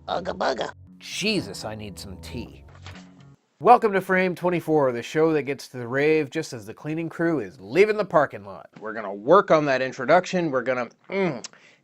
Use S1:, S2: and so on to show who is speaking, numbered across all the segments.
S1: Ugga bugga.
S2: Jesus, I need some tea. Welcome to Frame 24, the show that gets to the rave just as the cleaning crew is leaving the parking lot. We're gonna work on that introduction.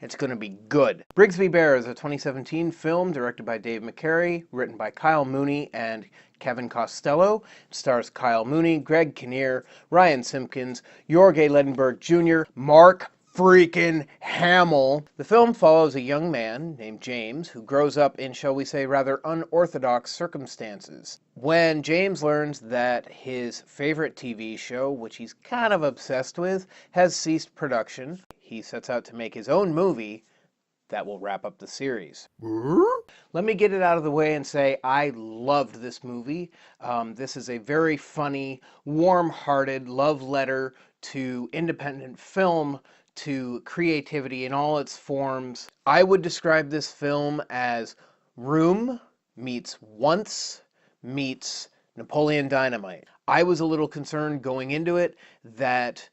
S2: It's gonna be good. Brigsby Bear is a 2017 film directed by Dave McCary, written by Kyle Mooney and Kevin Costello. It stars Kyle Mooney, Greg Kinnear, Ryan Simpkins, Jorge Ledenberg Jr., Mark freaking Hamill. The film follows a young man named James who grows up in, shall we say, rather unorthodox circumstances. When James learns that his favorite TV show, which he's kind of obsessed with, has ceased production, he sets out to make his own movie that will wrap up the series. Let me get it out of the way and say I loved this movie. This is a very funny, warm-hearted love letter to independent film, to creativity in all its forms. I would describe this film as Room meets Once meets Napoleon Dynamite. I was a little concerned going into it that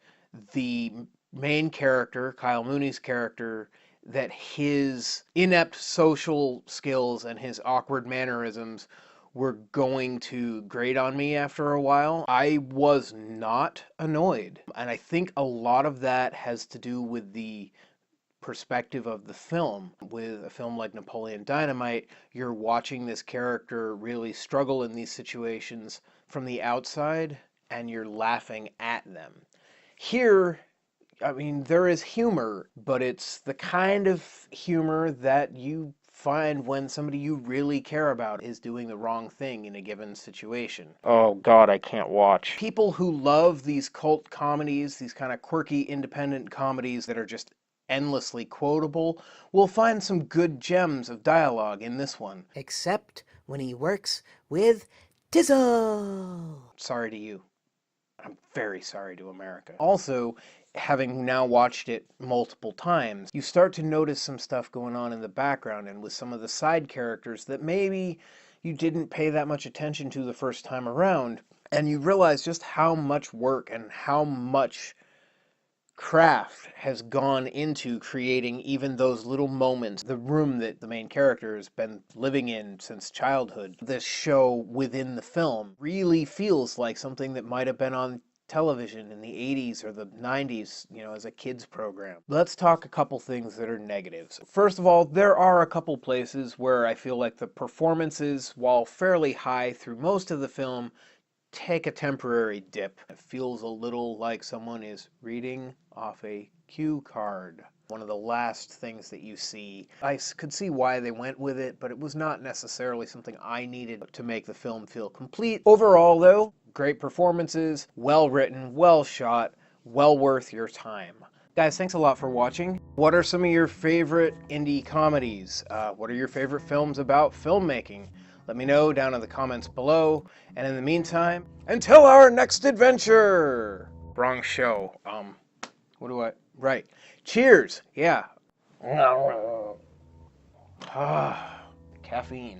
S2: the main character, Kyle Mooney's character, that his inept social skills and his awkward mannerisms were going to grate on me after a while. I was not annoyed. And I think a lot of that has to do with the perspective of the film. With a film like Napoleon Dynamite, you're watching this character really struggle in these situations from the outside, and you're laughing at them. Here, I mean, there is humor, but it's the kind of humor that you find when somebody you really care about is doing the wrong thing in a given situation. Oh God, I can't watch. People who love these cult comedies, these kind of quirky independent comedies that are just endlessly quotable, will find some good gems of dialogue in this one.
S1: Except when he works with Tizzle.
S2: Sorry to you. I'm very sorry to America. Also, having now watched it multiple times, you start to notice some stuff going on in the background and with some of the side characters that maybe you didn't pay that much attention to the first time around, and you realize just how much work and how much craft has gone into creating even those little moments. The room that the main character has been living in since childhood. This show within the film really feels like something that might have been on television in the 80s or the 90s, as a kids program. Let's talk a couple things that are negatives. First of all, there are a couple places where I feel like the performances, while fairly high through most of the film, take a temporary dip. It feels a little like someone is reading off a cue card. One of the last things that you see. I could see why they went with it, but it was not necessarily something I needed to make the film feel complete. Overall, though, great performances, well written, well shot, well worth your time. Guys, thanks a lot for watching. What are some of your favorite indie comedies? What are your favorite films about filmmaking? Let me know down in the comments below. And in the meantime, until our next adventure! Wrong show. Right. Cheers! Yeah. Caffeine.